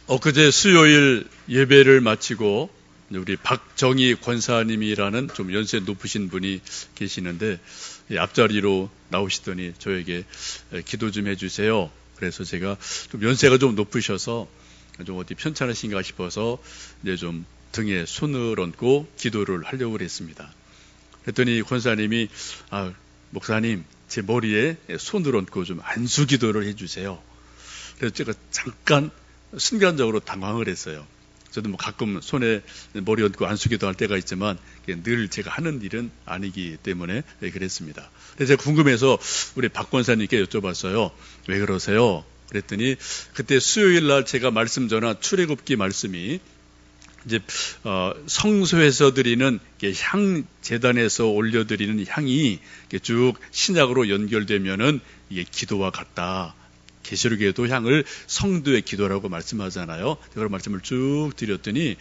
엊그제 수요일 예배를 마치고 우리 박정희 권사님이라는 좀 연세 높으신 분이 계시는데 앞자리로 나오시더니 저에게 기도 좀 해주세요. 그래서 제가 좀 연세가 좀 높으셔서 좀 어디 편찮으신가 싶어서 이제 좀 등에 손을 얹고 기도를 하려고 그랬습니다. 그랬더니 권사님이 목사님 제 머리에 손을 얹고 좀 안수 기도를 해주세요. 그래서 제가 잠깐 순간적으로 당황을 했어요. 저도 뭐 가끔 손에 머리 얹고 안수기도 할 때가 있지만 늘 제가 하는 일은 아니기 때문에 그랬습니다. 그래서 제가 궁금해서 우리 박 권사님께 여쭤봤어요. 왜 그러세요? 그랬더니 그때 수요일 날 제가 말씀 전한 출애굽기 말씀이 이제 성소에서 드리는 향 제단에서 올려드리는 향이 쭉 신약으로 연결되면은 이게 기도와 같다. 계시록에도 향을 성도의 기도라고 말씀하잖아요. 그런 말씀을 쭉 드렸더니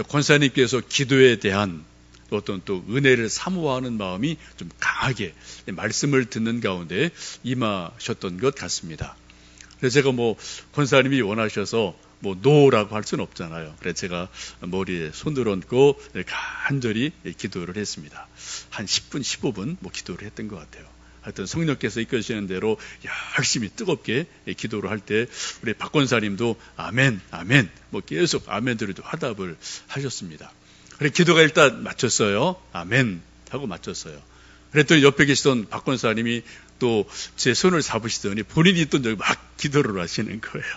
권사님께서 기도에 대한 어떤 또 은혜를 사모하는 마음이 좀 강하게 말씀을 듣는 가운데 임하셨던 것 같습니다. 그래서 제가 권사님이 원하셔서 노라고 할 수는 없잖아요. 그래서 제가 머리에 손을 얹고 간절히 기도를 했습니다. 한 10분, 15분 기도를 했던 것 같아요. 하여튼 성령께서 이끌시는 대로 열심히 뜨겁게 기도를 할 때 우리 박 권사님도 아멘, 아멘, 계속 아멘들을 화답을 하셨습니다. 그래 기도가 일단 마쳤어요. 아멘 하고 마쳤어요. 그랬더니 옆에 계시던 박 권사님이 또 제 손을 잡으시더니 본인이 또 막 기도를 하시는 거예요.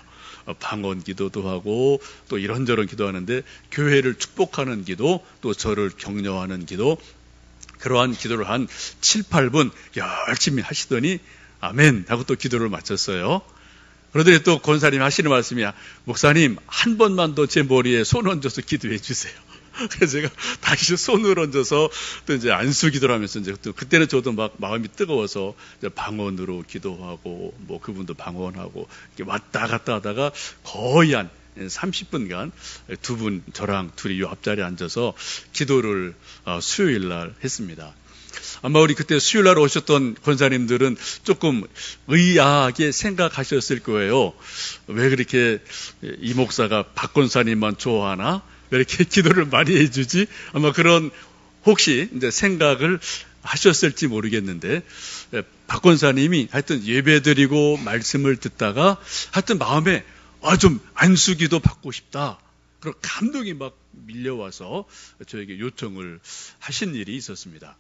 방언 기도도 하고 또 이런저런 기도하는데 교회를 축복하는 기도, 또 저를 격려하는 기도, 그러한 기도를 한 7, 8분 열심히 하시더니 아멘 하고 또 기도를 마쳤어요. 그러더니 또 권사님 하시는 말씀이 목사님 한 번만 더 제 머리에 손 얹어서 기도해 주세요. 그래서 제가 다시 손을 얹어서 또 이제 안수 기도를 하면서 이제 또 그때는 저도 막 마음이 뜨거워서 방언으로 기도하고 그분도 방언하고 이렇게 왔다 갔다 하다가 거의 한 30분간 두 분 저랑 둘이 이 앞자리에 앉아서 기도를 수요일 날 했습니다. 아마 우리 그때 수요일 날 오셨던 권사님들은 조금 의아하게 생각하셨을 거예요. 왜 그렇게 이 목사가 박 권사님만 좋아하나? 왜 이렇게 기도를 많이 해주지? 아마 그런 혹시 이제 생각을 하셨을지 모르겠는데 박 권사님이 하여튼 예배드리고 말씀을 듣다가 하여튼 마음에 좀 안수기도 받고 싶다. 그런 감동이 막 밀려와서 저에게 요청을 하신 일이 있었습니다.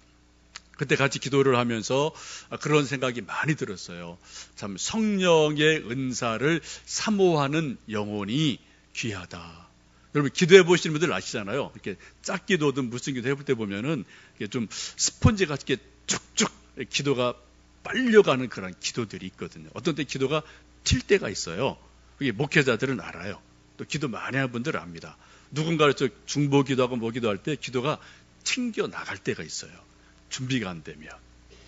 그때 같이 기도를 하면서 그런 생각이 많이 들었어요. 참 성령의 은사를 사모하는 영혼이 귀하다. 여러분 기도해 보시는 분들 아시잖아요. 이렇게 짝기도든 무슨 기도 해볼 때 보면은 이게 좀 스폰지가 이렇게 쭉쭉 기도가 빨려가는 그런 기도들이 있거든요. 어떤 때 기도가 튈 때가 있어요. 그게 목회자들은 알아요. 또 기도 많이 하는 분들은 압니다. 누군가를 중보 기도하고 기도할 때 기도가 튕겨 나갈 때가 있어요. 준비가 안 되면.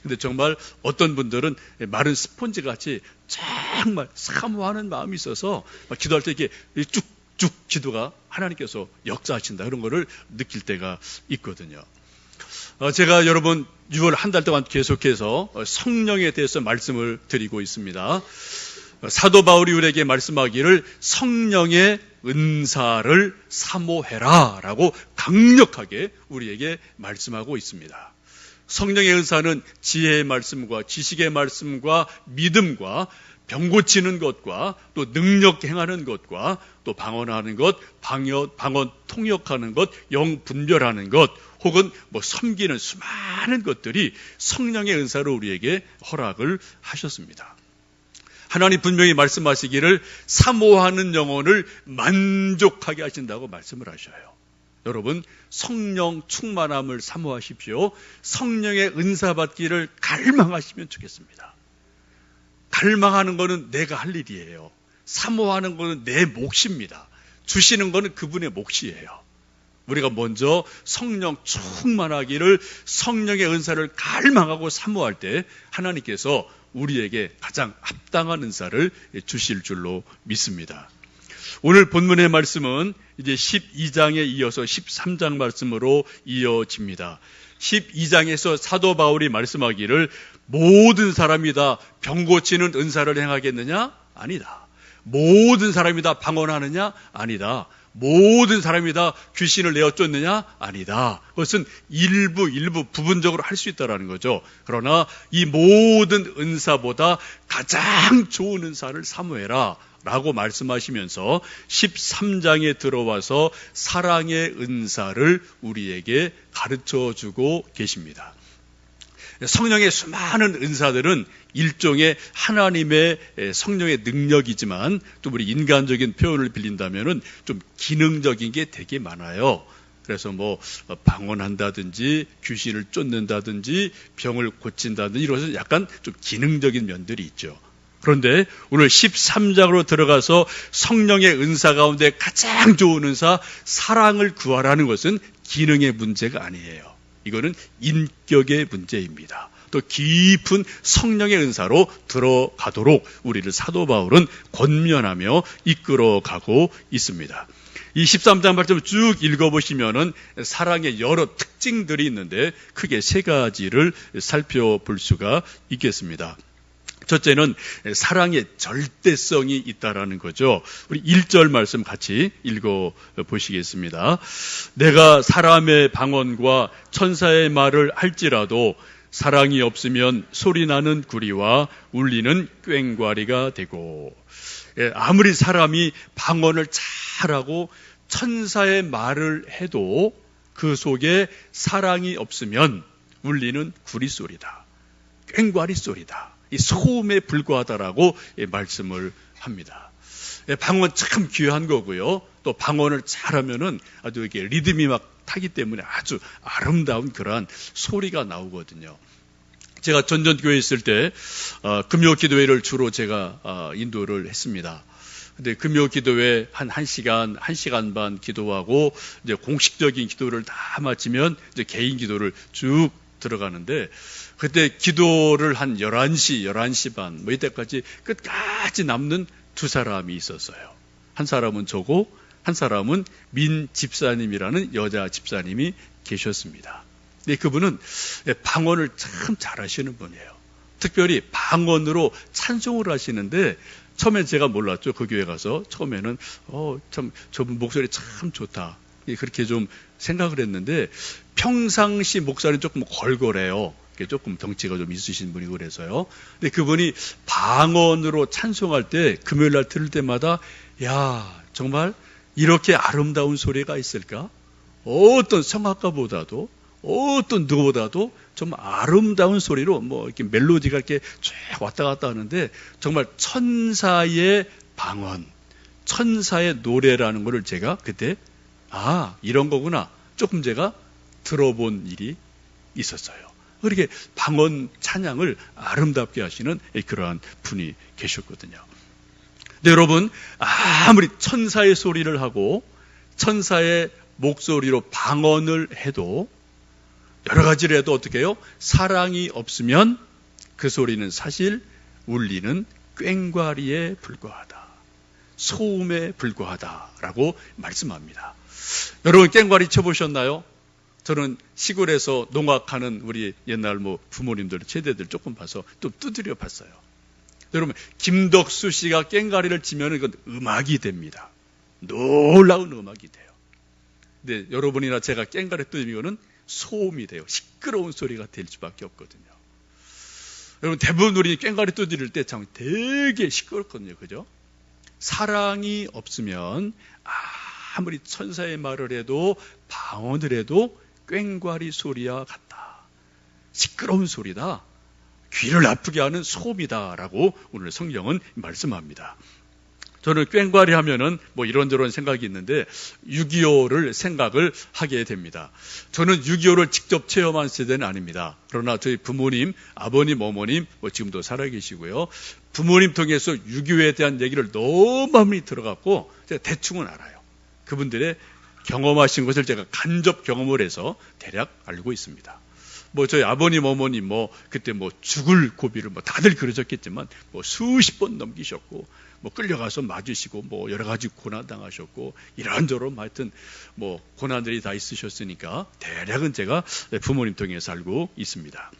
근데 정말 어떤 분들은 마른 스폰지 같이 정말 사모하는 마음이 있어서 기도할 때 이렇게 쭉쭉 기도가 하나님께서 역사하신다 그런 거를 느낄 때가 있거든요. 제가 여러분 6월 한 달 동안 계속해서 성령에 대해서 말씀을 드리고 있습니다. 사도 바울이 우리에게 말씀하기를 성령의 은사를 사모해라 라고 강력하게 우리에게 말씀하고 있습니다. 성령의 은사는 지혜의 말씀과 지식의 말씀과 믿음과 병 고치는 것과 또 능력 행하는 것과 또 방언하는 것, 방언 통역하는 것, 영 분별하는 것 혹은 섬기는 수많은 것들이 성령의 은사로 우리에게 허락을 하셨습니다. 하나님 분명히 말씀하시기를 사모하는 영혼을 만족하게 하신다고 말씀을 하셔요. 여러분 성령 충만함을 사모하십시오. 성령의 은사 받기를 갈망하시면 좋겠습니다. 갈망하는 것은 내가 할 일이에요. 사모하는 것은 내 몫입니다. 주시는 것은 그분의 몫이에요. 우리가 먼저 성령 충만하기를 성령의 은사를 갈망하고 사모할 때 하나님께서 우리에게 가장 합당한 은사를 주실 줄로 믿습니다. 오늘 본문의 말씀은 이제 12장에 이어서 13장 말씀으로 이어집니다. 12장에서 사도 바울이 말씀하기를 모든 사람이 다 병 고치는 은사를 행하겠느냐? 아니다. 모든 사람이 다 방언하느냐? 아니다. 모든 사람이 다 귀신을 내어 쫓느냐? 아니다. 그것은 일부 부분적으로 할 수 있다는 거죠. 그러나 이 모든 은사보다 가장 좋은 은사를 사모해라 라고 말씀하시면서 13장에 들어와서 사랑의 은사를 우리에게 가르쳐주고 계십니다. 성령의 수많은 은사들은 일종의 하나님의 성령의 능력이지만 또 우리 인간적인 표현을 빌린다면은 좀 기능적인 게 되게 많아요. 그래서 뭐 방언한다든지 귀신을 쫓는다든지 병을 고친다든지 이런 약간 좀 기능적인 면들이 있죠. 그런데 오늘 13장으로 들어가서 성령의 은사 가운데 가장 좋은 은사 사랑을 구하라는 것은 기능의 문제가 아니에요. 이거는 인격의 문제입니다. 또 깊은 성령의 은사로 들어가도록 우리를 사도 바울은 권면하며 이끌어가고 있습니다. 이 13장 말씀을 쭉 읽어보시면은 사랑의 여러 특징들이 있는데 크게 세 가지를 살펴볼 수가 있겠습니다. 첫째는 사랑의 절대성이 있다라는 거죠. 우리 1절 말씀 같이 읽어보시겠습니다. 내가 사람의 방언과 천사의 말을 할지라도 사랑이 없으면 소리나는 구리와 울리는 꽹과리가 되고, 아무리 사람이 방언을 잘하고 천사의 말을 해도 그 속에 사랑이 없으면 울리는 구리 소리다, 꽹과리 소리다, 이 소음에 불과하다라고 말씀을 합니다. 방언 참 귀한 거고요. 또 방언을 잘하면은 아주 이게 리듬이 막 타기 때문에 아주 아름다운 그러한 소리가 나오거든요. 제가 전전교회에 있을 때 금요 기도회를 주로 제가 인도를 했습니다. 근데 금요 기도회 한 시간 반 기도하고 이제 공식적인 기도를 다 마치면 이제 개인 기도를 쭉 들어가는데, 그때 기도를 한 11시 반 뭐 이때까지 끝까지 남는 두 사람이 있었어요. 한 사람은 저고 한 사람은 민 집사님이라는 여자 집사님이 계셨습니다. 근데 그분은 방언을 참 잘하시는 분이에요. 특별히 방언으로 찬송을 하시는데 처음에 제가 몰랐죠. 그 교회 가서 처음에는 참 저분 목소리 참 좋다 그렇게 좀 생각을 했는데, 평상시 목소리는 조금 걸걸해요. 조금 덩치가 좀 있으신 분이고 그래서요. 근데 그분이 방언으로 찬송할 때 금요일 날 들을 때마다 야, 정말 이렇게 아름다운 소리가 있을까? 어떤 성악가보다도 어떤 누구보다도 정말 아름다운 소리로 뭐 이렇게 멜로디가 이렇게 쫙 왔다 갔다 하는데 정말 천사의 방언, 천사의 노래라는 것을 제가 그때 이런 거구나 조금 제가 들어본 일이 있었어요. 그렇게 방언 찬양을 아름답게 하시는 그러한 분이 계셨거든요. 근데 여러분, 아무리 천사의 소리를 하고 천사의 목소리로 방언을 해도 여러 가지를 해도 어떻게 해요? 사랑이 없으면 그 소리는 사실 울리는 꽹과리에 불과하다, 소음에 불과하다라고 말씀합니다. 여러분 꽹과리 쳐보셨나요? 저는 시골에서 농악하는 우리 옛날 부모님들, 세대들 조금 봐서 또 두드려 봤어요. 여러분, 김덕수 씨가 꽹과리를 치면 이건 음악이 됩니다. 놀라운 음악이 돼요. 근데 여러분이나 제가 꽹과리 두드리면 소음이 돼요. 시끄러운 소리가 될 수밖에 없거든요. 여러분, 대부분 우리 꽹과리 두드릴 때 참 되게 시끄럽거든요. 그죠? 사랑이 없으면 아무리 천사의 말을 해도 방언을 해도 꽹과리 소리와 같다. 시끄러운 소리다. 귀를 아프게 하는 소음이다라고 오늘 성경은 말씀합니다. 저는 꽹과리 하면은 이런저런 생각이 있는데 6.25를 생각을 하게 됩니다. 저는 6.25를 직접 체험한 세대는 아닙니다. 그러나 저희 부모님, 아버님, 어머님 지금도 살아계시고요. 부모님 통해서 6.25에 대한 얘기를 너무 많이 들어갔고 제가 대충은 알아요. 그분들의 경험하신 것을 제가 간접 경험을 해서 대략 알고 있습니다. 저희 아버님, 어머님 그때 죽을 고비를 다들 그러셨겠지만 수십 번 넘기셨고 끌려가서 맞으시고 여러 가지 고난 당하셨고 이런저런 하여튼 고난들이 다 있으셨으니까 대략은 제가 부모님 통해서 알고 있습니다.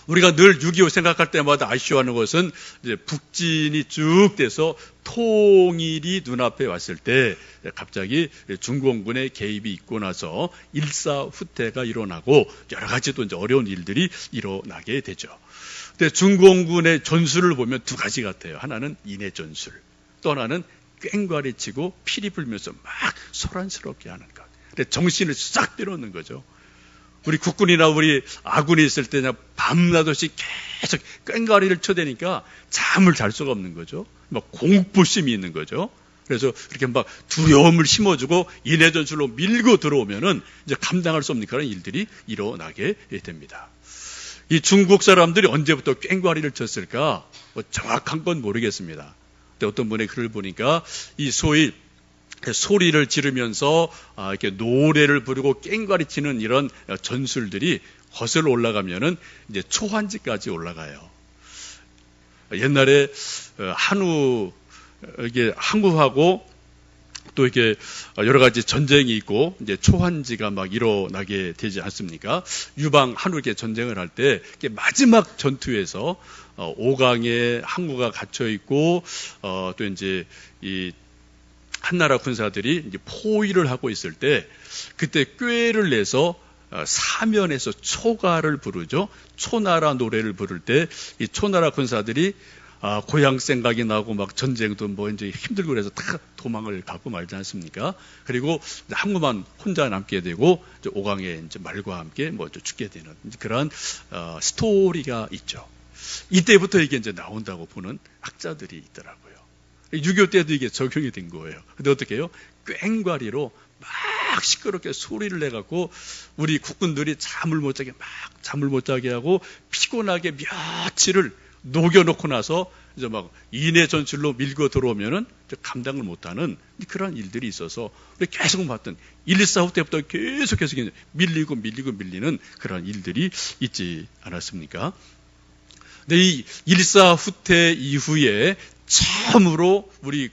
우리가 늘 6.25 생각할 때마다 아쉬워하는 것은 이제 북진이 쭉 돼서 통일이 눈앞에 왔을 때 갑자기 중공군의 개입이 있고 나서 일사후퇴가 일어나고 여러 가지 또 이제 어려운 일들이 일어나게 되죠. 근데 중공군의 전술을 보면 두 가지 같아요. 하나는 인해 전술, 또 하나는 꽹과리 치고 피리 불면서 막 소란스럽게 하는 것. 근데 정신을 싹 빼놓는 거죠. 우리 국군이나 우리 아군이 있을 때 그냥 밤낮없이 계속 꽹과리를 쳐대니까 잠을 잘 수가 없는 거죠. 막 공포심이 있는 거죠. 그래서 이렇게 막 두려움을 심어주고 인해 전술로 밀고 들어오면은 이제 감당할 수 없는 그런 일들이 일어나게 됩니다. 이 중국 사람들이 언제부터 꽹과리를 쳤을까? 뭐 정확한 건 모르겠습니다. 근데 어떤 분의 글을 보니까 이 소위 소리를 지르면서 이렇게 노래를 부르고 꽹과리 치는 이런 전술들이 거슬러 올라가면은 이제 초한지까지 올라가요. 옛날에 이게 한국하고 또 이렇게 여러 가지 전쟁이 있고 이제 초한지가 막 일어나게 되지 않습니까? 유방 한국에 전쟁을 할 때 마지막 전투에서 5강에 항구가 갇혀 있고 또 이제 이 한나라 군사들이 이제 포위를 하고 있을 때 그때 꾀를 내서 사면에서 초가를 부르죠. 초나라 노래를 부를 때 이 초나라 군사들이 고향 생각이 나고 막 전쟁도 뭐 이제 힘들고 그래서 다 도망을 가고 말지 않습니까? 그리고 항구만 혼자 남게 되고 이제 5강에 이제 말과 함께 뭐 죽게 되는 그런 스토리가 있죠. 이때부터 이게 이제 나온다고 보는 학자들이 있더라고요. 6.25 때도 이게 적용이 된 거예요. 근데 어떻게 해요? 꽹과리로 막 시끄럽게 소리를 내갖고 우리 국군들이 잠을 못 자게 하고 피곤하게 며칠을 녹여놓고 나서 이제 막 인해 전술로 밀고 들어오면은 감당을 못하는 그런 일들이 있어서 우리 계속 봤던 1.4후 때부터 계속해서 밀리는 그런 일들이 있지 않았습니까? 근데 이 1.4후퇴 이후에 처음으로 우리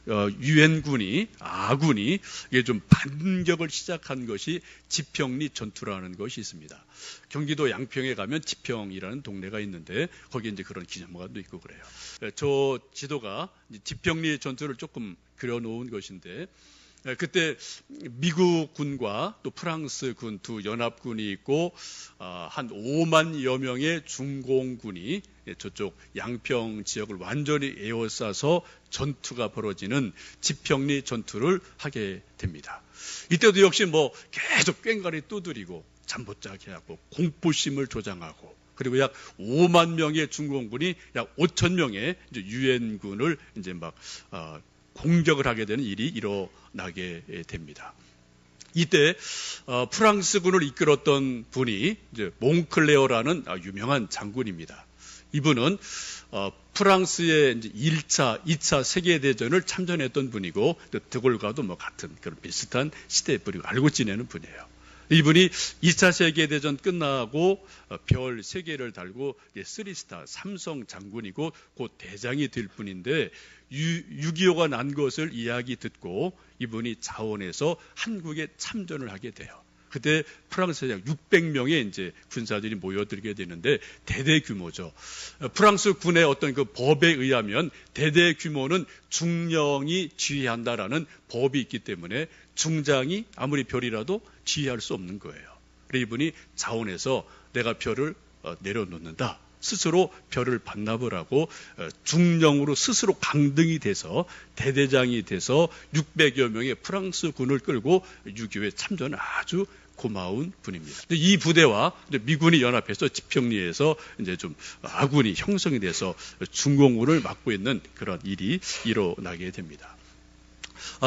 유엔군이 아군이 이게 좀 반격을 시작한 것이 지평리 전투라는 것이 있습니다. 경기도 양평에 가면 지평이라는 동네가 있는데 거기에 이제 그런 기념관도 있고 그래요. 저 지도가 지평리 전투를 조금 그려놓은 것인데 그때 미국 군과 또 프랑스 군 두 연합군이 있고 한 5만여 명의 중공군이 저쪽 양평 지역을 완전히 에워싸서 전투가 벌어지는 지평리 전투를 하게 됩니다. 이때도 역시 뭐 계속 꽹과리 두드리고 잠 못 자게 하고 공포심을 조장하고 그리고 약 5만 명의 중공군이 약 5천 명의 유엔군을 이제 막 공격을 하게 되는 일이 일어나게 됩니다. 이때 프랑스군을 이끌었던 분이 이제 몽클레어라는 유명한 장군입니다. 이분은 프랑스의 이제 1차, 2차 세계대전을 참전했던 분이고 드골과도 뭐 같은 그런 비슷한 시대에 뿌리고 알고 지내는 분이에요. 이분이 2차 세계대전 끝나고 별 3개를 달고 3스타 삼성 장군이고 곧 대장이 될 분인데 6.25가 난 것을 이야기 듣고 이분이 자원해서 한국에 참전을 하게 돼요. 그때 프랑스에 약 600명의 이제 군사들이 모여들게 되는데 대대 규모죠. 프랑스 군의 어떤 그 법에 의하면 대대 규모는 중령이 지휘한다라는 법이 있기 때문에 중장이 아무리 별이라도 지휘할 수 없는 거예요. 그래서 이분이 자원해서 내가 별을 내려놓는다. 스스로 별을 반납을 하고 중령으로 스스로 강등이 돼서 대대장이 돼서 600여 명의 프랑스 군을 끌고 6.25에 참전을 아주 고마운 분입니다. 이 부대와 미군이 연합해서 지평리에서 이제 좀 아군이 형성이 돼서 중공군을 맡고 있는 그런 일이 일어나게 됩니다.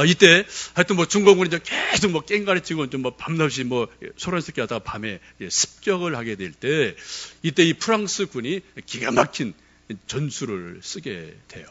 이때 하여튼 뭐 중공군이 이제 계속 뭐 꽹과리 치고 좀 뭐 밤낮이 뭐 소란스럽게 하다가 밤에 습격을 하게 될 때 이때 이 프랑스 군이 기가 막힌 전술을 쓰게 돼요.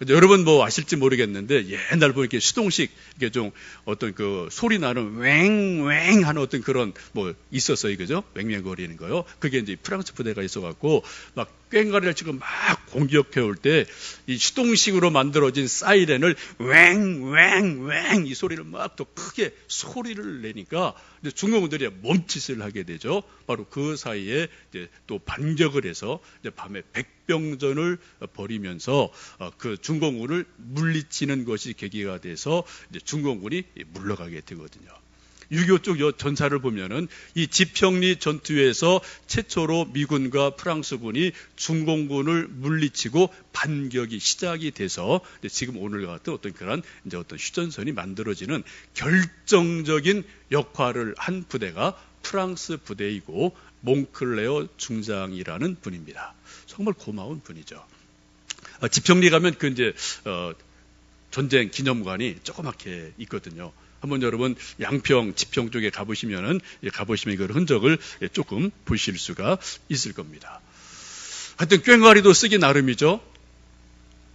여러분 뭐 아실지 모르겠는데 옛날 보면 이렇게 수동식 이게 좀 어떤 그 소리 나는 왱왱 하는 어떤 그런 뭐 있었어요, 그죠? 왱왱거리는 거요. 그게 이제 프랑스 부대가 있어갖고 막 꽹과리를 지금 막 공격해 올 때 이 수동식으로 만들어진 사이렌을 왱왱왱 이 소리를 막 더 크게 소리를 내니까 이제 중공군들이 몸짓을 하게 되죠. 바로 그 사이에 이제 또 반격을 해서 이제 밤에 백병전을 벌이면서 그 중공군을 물리치는 것이 계기가 돼서 이제 중공군이 물러가게 되거든요. 6.25 쪽 전사를 보면은 이 지평리 전투에서 최초로 미군과 프랑스군이 중공군을 물리치고 반격이 시작이 돼서 지금 오늘과 같은 어떤 그런 이제 어떤 휴전선이 만들어지는 결정적인 역할을 한 부대가 프랑스 부대이고 몽클레어 중장이라는 분입니다. 정말 고마운 분이죠. 지평리 가면 그 이제 전쟁 기념관이 조그맣게 있거든요. 한번 여러분 양평, 지평 쪽에 가보시면 그 흔적을 조금 보실 수가 있을 겁니다. 하여튼 꽹과리도 쓰기 나름이죠.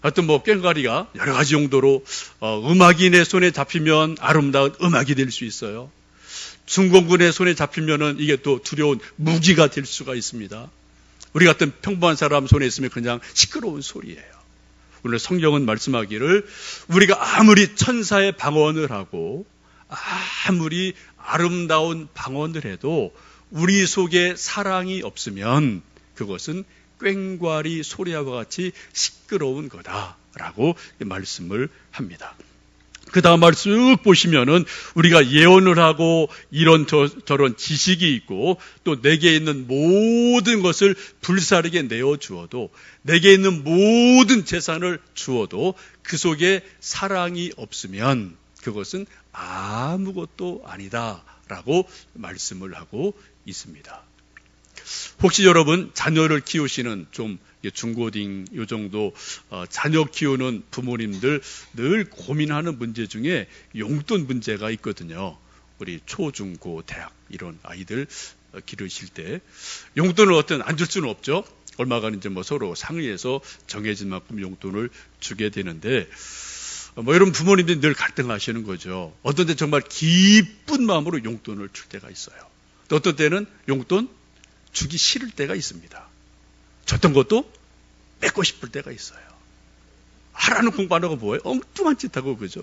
하여튼 뭐 꽹과리가 여러 가지 용도로 음악인의 손에 잡히면 아름다운 음악이 될 수 있어요. 중공군의 손에 잡히면은 이게 또 두려운 무기가 될 수가 있습니다. 우리 같은 평범한 사람 손에 있으면 그냥 시끄러운 소리예요. 오늘 성경은 말씀하기를 우리가 아무리 천사의 방언을 하고 아무리 아름다운 방언을 해도 우리 속에 사랑이 없으면 그것은 꽹과리 소리와 같이 시끄러운 거다라고 말씀을 합니다. 그 다음 말씀 쭉 보시면은 우리가 예언을 하고 이런 저런 지식이 있고 또 내게 있는 모든 것을 불사르게 내어주어도 내게 있는 모든 재산을 주어도 그 속에 사랑이 없으면 그것은 아무것도 아니다라고 말씀을 하고 있습니다. 혹시 여러분 자녀를 키우시는 좀 중고딩 요 정도 자녀 키우는 부모님들 늘 고민하는 문제 중에 용돈 문제가 있거든요. 우리 초, 중, 고, 대학 이런 아이들 기르실 때 용돈을 어떤 안 줄 수는 없죠. 얼마간 이제 뭐 서로 상의해서 정해진 만큼 용돈을 주게 되는데 뭐 이런 부모님들이 늘 갈등하시는 거죠. 어떤 때 정말 기쁜 마음으로 용돈을 줄 때가 있어요. 또 어떤 때는 용돈 주기 싫을 때가 있습니다. 줬던 것도 뺏고 싶을 때가 있어요. 하라는 공부 안 하고 뭐예요? 엉뚱한 짓 하고 그죠?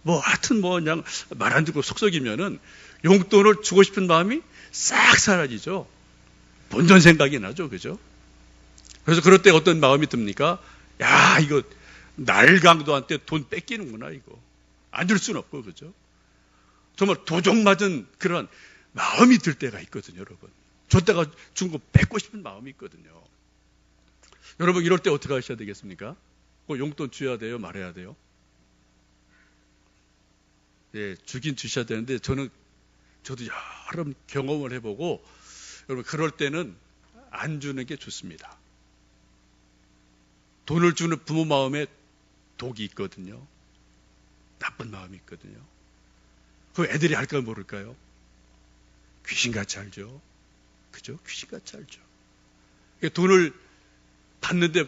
뭐 하여튼 뭐 그냥 말 안 듣고 속썩이면은 용돈을 주고 싶은 마음이 싹 사라지죠. 본전 생각이 나죠. 그죠? 그래서 그럴 때 어떤 마음이 듭니까? 야, 이거 날강도한테 돈 뺏기는구나, 이거. 안 줄 수는 없고, 그죠? 정말 도적 맞은 그런 마음이 들 때가 있거든요, 여러분. 줬다가 준 거 뺏고 싶은 마음이 있거든요. 여러분, 이럴 때 어떻게 하셔야 되겠습니까? 용돈 줘야 돼요? 말해야 돼요? 예, 주긴 주셔야 되는데, 저도 여러 번 경험을 해보고, 여러분, 그럴 때는 안 주는 게 좋습니다. 돈을 주는 부모 마음에 독이 있거든요. 나쁜 마음이 있거든요. 그 애들이 할까 모를까요? 귀신같이 알죠. 그죠? 귀신같이 알죠. 돈을 받는데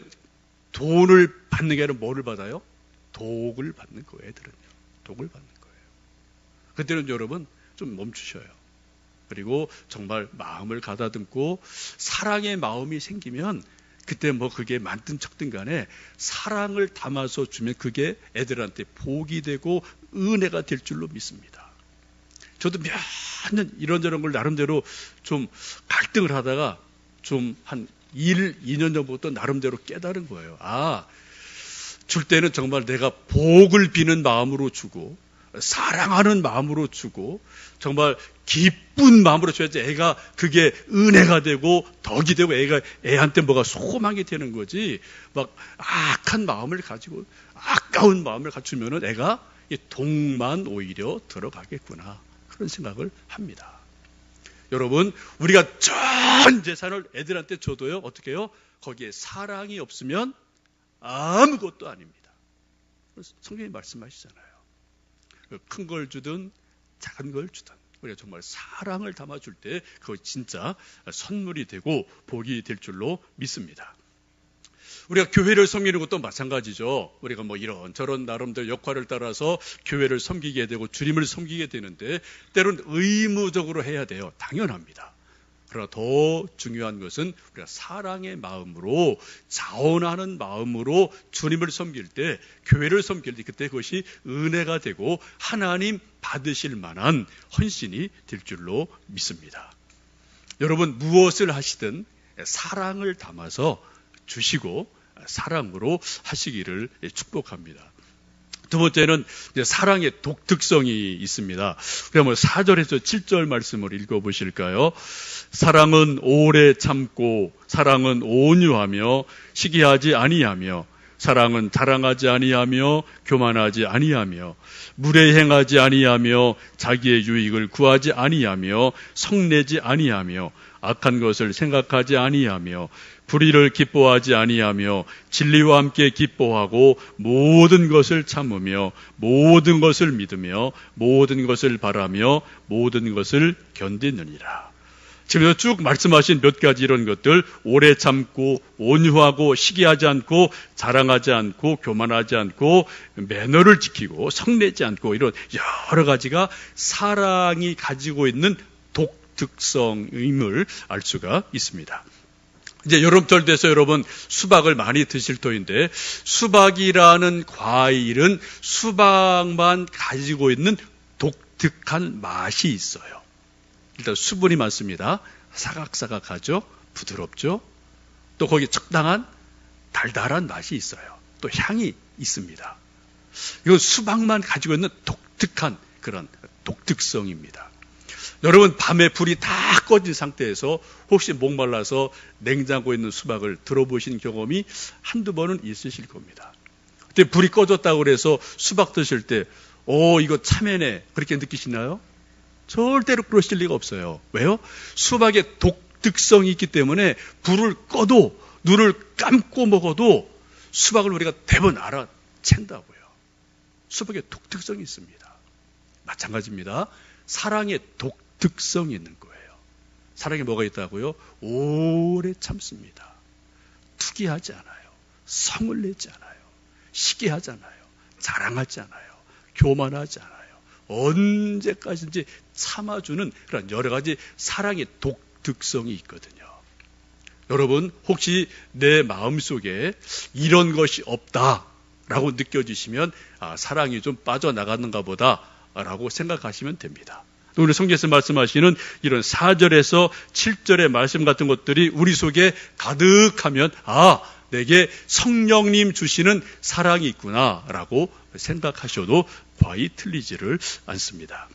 돈을 받는 게 아니라 뭐를 받아요? 독을 받는 거예요. 애들은요. 독을 받는 거예요. 그때는 여러분 좀 멈추셔요. 그리고 정말 마음을 가다듬고 사랑의 마음이 생기면 그때 뭐 그게 많든 적든 간에 사랑을 담아서 주면 그게 애들한테 복이 되고 은혜가 될 줄로 믿습니다. 저도 몇 년 이런저런 걸 나름대로 좀 갈등을 하다가 좀 한 2년 전부터 나름대로 깨달은 거예요. 줄 때는 정말 내가 복을 비는 마음으로 주고 사랑하는 마음으로 주고 정말 기쁜 마음으로 줘야지 애가 그게 은혜가 되고 덕이 되고 애한테 뭐가 소망이 되는 거지. 막 악한 마음을 가지고 아까운 마음을 갖추면은 애가 독만 오히려 들어가겠구나. 그런 생각을 합니다. 여러분, 우리가 전 재산을 애들한테 줘도요, 어떻게 해요? 거기에 사랑이 없으면 아무것도 아닙니다. 성경이 말씀하시잖아요. 큰 걸 주든 작은 걸 주든 우리가 정말 사랑을 담아줄 때 그거 진짜 선물이 되고 복이 될 줄로 믿습니다. 우리가 교회를 섬기는 것도 마찬가지죠. 우리가 뭐 이런 저런 나름대로 역할을 따라서 교회를 섬기게 되고 주님을 섬기게 되는데 때로는 의무적으로 해야 돼요. 당연합니다. 그러나 더 중요한 것은 우리가 사랑의 마음으로, 자원하는 마음으로 주님을 섬길 때, 교회를 섬길 때 그때 그것이 은혜가 되고 하나님 받으실 만한 헌신이 될 줄로 믿습니다. 여러분 무엇을 하시든 사랑을 담아서 주시고 사랑으로 하시기를 축복합니다. 두 번째는 사랑의 독특성이 있습니다. 그러면 4절에서 7절 말씀을 읽어보실까요? 사랑은 오래 참고, 사랑은 온유하며 시기하지 아니하며, 사랑은 자랑하지 아니하며 교만하지 아니하며, 물에 행하지 아니하며 자기의 유익을 구하지 아니하며 성내지 아니하며 악한 것을 생각하지 아니하며 불의를 기뻐하지 아니하며 진리와 함께 기뻐하고 모든 것을 참으며 모든 것을 믿으며 모든 것을 바라며 모든 것을 견디느니라. 지금 쭉 말씀하신 몇 가지 이런 것들, 오래 참고 온유하고 시기하지 않고 자랑하지 않고 교만하지 않고 매너를 지키고 성내지 않고 이런 여러 가지가 사랑이 가지고 있는 독특성임을 알 수가 있습니다. 이제 여름철 돼서 여러분 수박을 많이 드실 터인데, 수박이라는 과일은 수박만 가지고 있는 독특한 맛이 있어요. 일단 수분이 많습니다. 사각사각하죠. 부드럽죠. 또 거기 적당한 달달한 맛이 있어요. 또 향이 있습니다. 이건 수박만 가지고 있는 독특한 그런 독특성입니다. 여러분 밤에 불이 다 꺼진 상태에서 혹시 목말라서 냉장고에 있는 수박을 들어보신 경험이 한두 번은 있으실 겁니다. 그때 불이 꺼졌다고 그래서 수박 드실 때 이거 참외네 그렇게 느끼시나요? 절대로 그러실 리가 없어요. 왜요? 수박의 독특성이 있기 때문에 불을 꺼도 눈을 감고 먹어도 수박을 우리가 대번 알아챈다고요. 수박의 독특성이 있습니다. 마찬가지입니다. 사랑의 독특성이 있는 거예요. 사랑에 뭐가 있다고요? 오래 참습니다. 투기하지 않아요. 성을 내지 않아요. 시기하지 않아요. 자랑하지 않아요. 교만하지 않아요. 언제까지인지 참아주는 그런 여러 가지 사랑의 독특성이 있거든요. 여러분 혹시 내 마음속에 이런 것이 없다라고 느껴지시면 사랑이 좀 빠져나갔는가 보다라고 생각하시면 됩니다. 오늘 성경에서 말씀하시는 이런 4절에서 7절의 말씀 같은 것들이 우리 속에 가득하면 내게 성령님 주시는 사랑이 있구나라고 생각하셔도 과히 틀리지를 않습니다.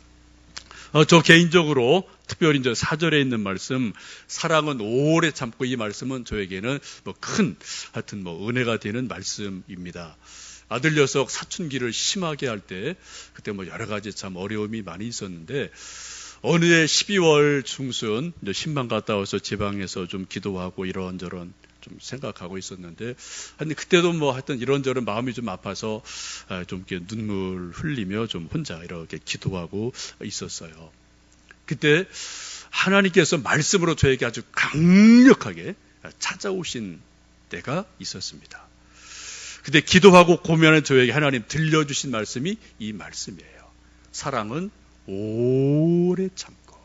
저 개인적으로 특별히 이제 4절에 있는 말씀, 사랑은 오래 참고, 이 말씀은 저에게는 하여튼 은혜가 되는 말씀입니다. 아들 녀석 사춘기를 심하게 할 때, 그때 여러 가지 참 어려움이 많이 있었는데, 어느 해 12월 중순, 신방 갔다 와서 지방에서 좀 기도하고 이런저런 좀 생각하고 있었는데, 그때도 하여튼 이런저런 마음이 좀 아파서 좀 이렇게 눈물 흘리며 좀 혼자 이렇게 기도하고 있었어요. 그때 하나님께서 말씀으로 저에게 아주 강력하게 찾아오신 때가 있었습니다. 그때 기도하고 고민하는 저에게 하나님 들려주신 말씀이 이 말씀이에요. 사랑은 오래 참고.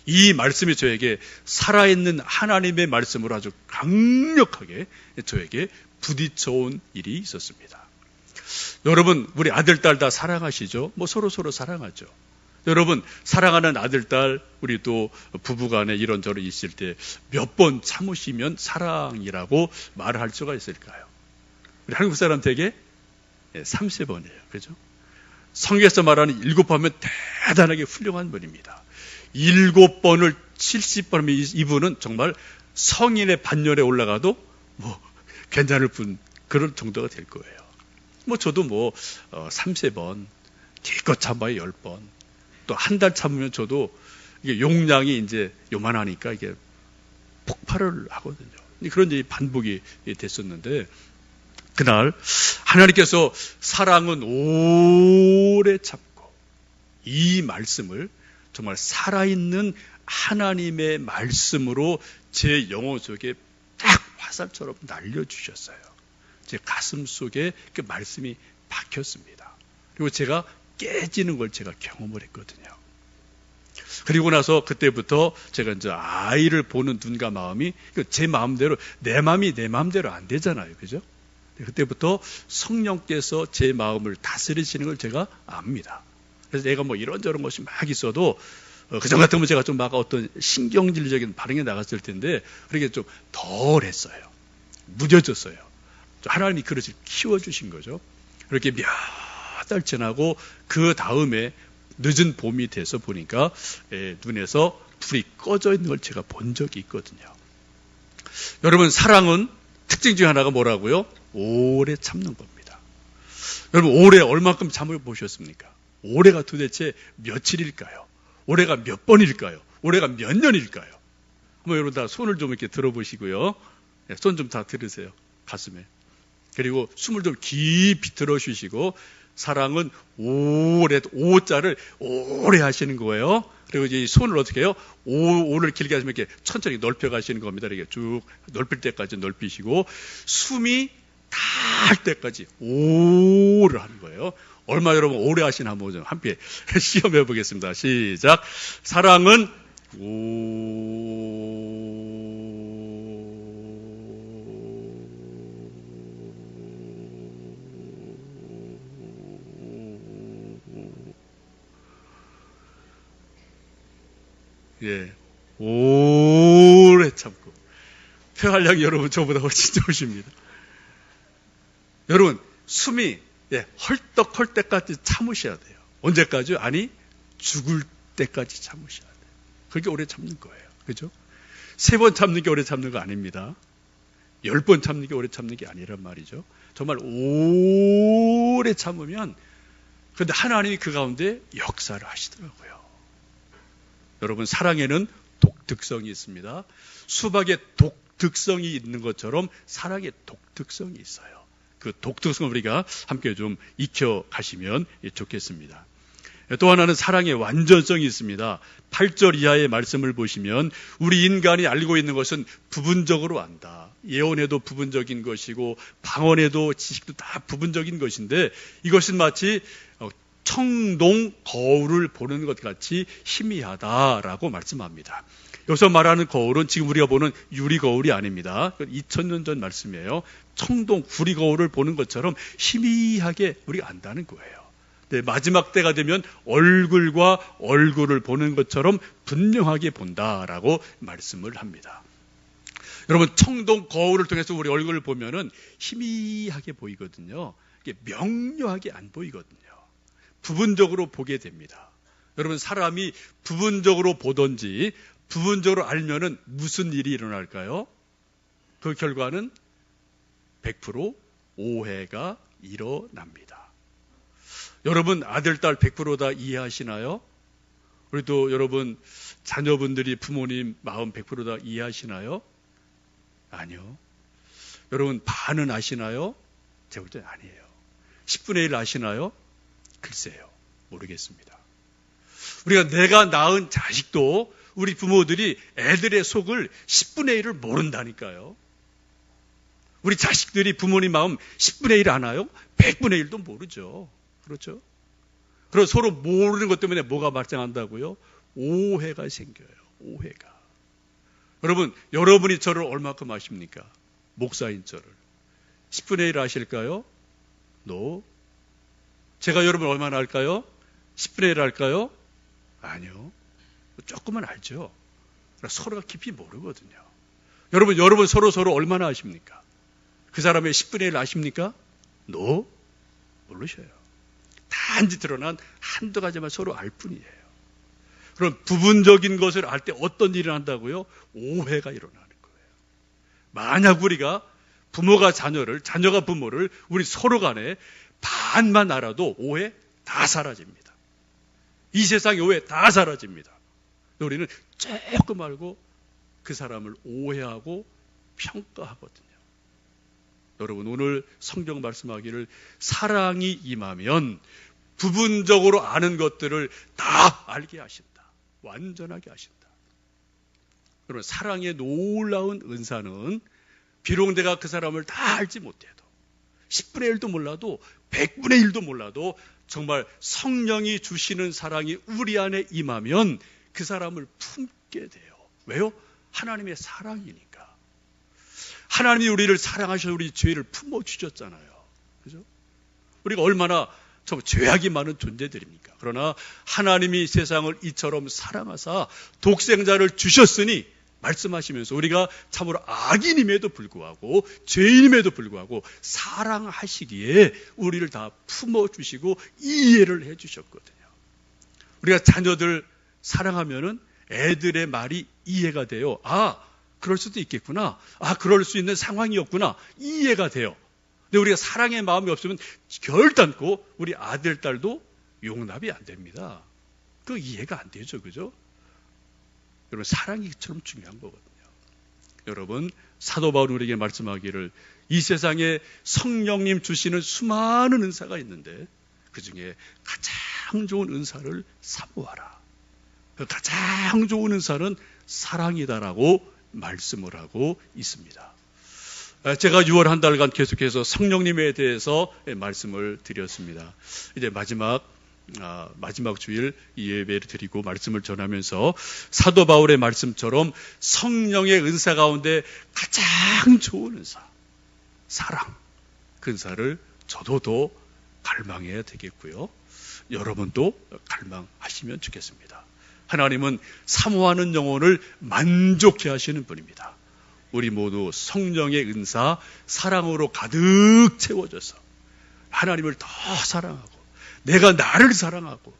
이 말씀이 저에게 살아있는 하나님의 말씀으로 아주 강력하게 저에게 부딪혀온 일이 있었습니다. 여러분 우리 아들, 딸 다 사랑하시죠? 서로 사랑하죠. 여러분 사랑하는 아들, 딸, 우리 또 부부간에 이런저런 있을 때 몇 번 참으시면 사랑이라고 말을 할 수가 있을까요? 우리 한국 사람 되게 30번이에요. 그죠? 성경에서 말하는 7번은 대단하게 훌륭한 분입니다. 7번을 70번이면 이분은 정말 성인의 반열에 올라가도 괜찮을 분, 그런 정도가 될 거예요. 저도 30번, 기껏 참아야 10번, 또 한 달 참으면 저도 이게 용량이 이제 요만하니까 이게 폭발을 하거든요. 그런 일이 반복이 됐었는데, 그날 하나님께서 사랑은 오래 참고, 이 말씀을 정말 살아있는 하나님의 말씀으로 제 영혼 속에 딱 화살처럼 날려주셨어요. 제 가슴 속에 그 말씀이 박혔습니다. 그리고 제가 깨지는 걸 제가 경험을 했거든요. 그리고 나서 그때부터 제가 이제 아이를 보는 눈과 마음이 제 마음대로, 내 마음이 내 마음대로 안 되잖아요. 그죠? 그때부터 성령께서 제 마음을 다스리시는 걸 제가 압니다. 그래서 내가 뭐 이런저런 것이 막 있어도 그전 같으면 제가 좀 막 어떤 신경질적인 반응이 나갔을 텐데 그렇게 좀 덜했어요. 무뎌졌어요. 하나님이 그릇을 키워주신 거죠. 그렇게 몇 달 지나고 그 다음에 늦은 봄이 돼서 보니까 눈에서 불이 꺼져 있는 걸 제가 본 적이 있거든요. 여러분, 사랑은 특징 중 하나가 뭐라고요? 오래 참는 겁니다. 여러분, 오래 얼마큼 참을 보셨습니까? 올해가 도대체 며칠일까요? 올해가 몇 번일까요? 올해가 몇 년일까요? 한번 여러분 다 손을 좀 이렇게 들어보시고요. 손 좀 다 들으세요. 가슴에. 그리고 숨을 좀 깊이 들어쉬시고, 사랑은 오래, 오자를 오래 하시는 거예요. 그리고 이제 이 손을 어떻게 해요? 오를 길게 하시면 이렇게 천천히 넓혀 가시는 겁니다. 이렇게 쭉 넓힐 때까지 넓히시고, 숨이 닿을 때까지 오를 하는 거예요. 얼마 여러분 오래 하시나 한번 좀 함께 시험해 보겠습니다. 시작. 사랑은 오래 참고. 폐활량이 여러분 저보다 훨씬 좋으십니다. 여러분, 숨이 헐떡 때까지 참으셔야 돼요. 언제까지요? 아니, 죽을 때까지 참으셔야 돼요. 그렇게 오래 참는 거예요. 그죠? 3번 참는 게 오래 참는 거 아닙니다. 10번 참는 게 오래 참는 게 아니란 말이죠. 정말 오래 참으면, 그런데 하나님이 그 가운데 역사를 하시더라고요. 여러분, 사랑에는 독특성이 있습니다. 수박에 독특성이 있는 것처럼 사랑에 독특성이 있어요. 그 독특성을 우리가 함께 좀 익혀가시면 좋겠습니다. 또 하나는 사랑의 완전성이 있습니다. 8절 이하의 말씀을 보시면 우리 인간이 알고 있는 것은 부분적으로 안다. 예언에도 부분적인 것이고 방언에도 지식도 다 부분적인 것인데 이것은 마치 청동 거울을 보는 것 같이 희미하다라고 말씀합니다. 여기서 말하는 거울은 지금 우리가 보는 유리 거울이 아닙니다. 2000년 전 말씀이에요. 청동 구리 거울을 보는 것처럼 희미하게 우리가 안다는 거예요. 네, 마지막 때가 되면 얼굴과 얼굴을 보는 것처럼 분명하게 본다라고 말씀을 합니다. 여러분, 청동 거울을 통해서 우리 얼굴을 보면은 희미하게 보이거든요. 이게 명료하게 안 보이거든요. 부분적으로 보게 됩니다. 여러분, 사람이 부분적으로 보든지 부분적으로 알면은 무슨 일이 일어날까요? 그 결과는 100% 오해가 일어납니다. 여러분, 아들, 딸 100% 다 이해하시나요? 우리도 여러분, 자녀분들이 부모님 마음 100% 다 이해하시나요? 아니요. 여러분, 반은 아시나요? 제가 볼 때 아니에요. 10분의 1 아시나요? 글쎄요. 모르겠습니다. 우리가 내가 낳은 자식도 우리 부모들이 애들의 속을 10분의 1을 모른다니까요. 우리 자식들이 부모님 마음 10분의 1 아나요? 100분의 1도 모르죠. 그렇죠? 그리고 서로 모르는 것 때문에 뭐가 발생한다고요? 오해가 생겨요. 오해가. 여러분, 여러분이 저를 얼마큼 아십니까? 목사인 저를. 10분의 1 아실까요? No. 제가 여러분 얼마나 알까요? 10분의 1 알까요? 아니요. 조금은 알죠. 서로가 깊이 모르거든요. 여러분 서로 얼마나 아십니까? 그 사람의 10분의 1 아십니까? No. 모르셔요. 단지 드러난 한두 가지만 서로 알 뿐이에요. 그럼 부분적인 것을 알 때 어떤 일을 한다고요? 오해가 일어나는 거예요. 만약 우리가 부모가 자녀를, 자녀가 부모를 우리 서로 간에 반만 알아도 오해 다 사라집니다. 이 세상의 오해 다 사라집니다. 우리는 조금 알고 그 사람을 오해하고 평가하거든요. 여러분, 오늘 성경 말씀하기를 사랑이 임하면 부분적으로 아는 것들을 다 알게 하신다. 완전하게 하신다. 여러분, 사랑의 놀라운 은사는 비록 내가 그 사람을 다 알지 못해도 10분의 1도 몰라도 100분의 1도 몰라도 정말 성령이 주시는 사랑이 우리 안에 임하면 그 사람을 품게 돼요. 왜요? 하나님의 사랑이니까. 하나님이 우리를 사랑하셔서 우리 죄를 품어주셨잖아요. 그죠? 우리가 얼마나 참 죄악이 많은 존재들입니까? 그러나 하나님이 세상을 이처럼 사랑하사 독생자를 주셨으니 말씀하시면서 우리가 참으로 악인임에도 불구하고 죄인임에도 불구하고 사랑하시기에 우리를 다 품어주시고 이해를 해주셨거든요. 우리가 자녀들 사랑하면은 애들의 말이 이해가 돼요. 아, 그럴 수도 있겠구나. 아, 그럴 수 있는 상황이었구나. 이해가 돼요. 근데 우리가 사랑의 마음이 없으면 결단코 우리 아들, 딸도 용납이 안 됩니다. 그 이해가 안 되죠. 그죠? 여러분, 사랑이 처럼 중요한 거거든요. 여러분, 사도 바울이 우리에게 말씀하기를 이 세상에 성령님 주시는 수많은 은사가 있는데 그 중에 가장 좋은 은사를 사모하라. 그 가장 좋은 은사는 사랑이다라고 말씀을 하고 있습니다. 제가 6월 한 달간 계속해서 성령님에 대해서 말씀을 드렸습니다. 이제 마지막 주일 이 예배를 드리고 말씀을 전하면서 사도 바울의 말씀처럼 성령의 은사 가운데 가장 좋은 은사, 사랑, 그 은사를 저도 더 갈망해야 되겠고요. 여러분도 갈망하시면 좋겠습니다. 하나님은 사모하는 영혼을 만족해 하시는 분입니다. 우리 모두 성령의 은사, 사랑으로 가득 채워져서 하나님을 더 사랑하고 내가 나를 사랑하고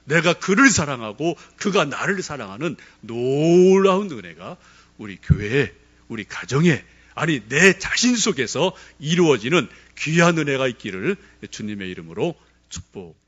내가 그를 사랑하고 그가 나를 사랑하는 놀라운 은혜가 우리 교회에, 우리 가정에, 아니 내 자신 속에서 이루어지는 귀한 은혜가 있기를 주님의 이름으로 축복합니다.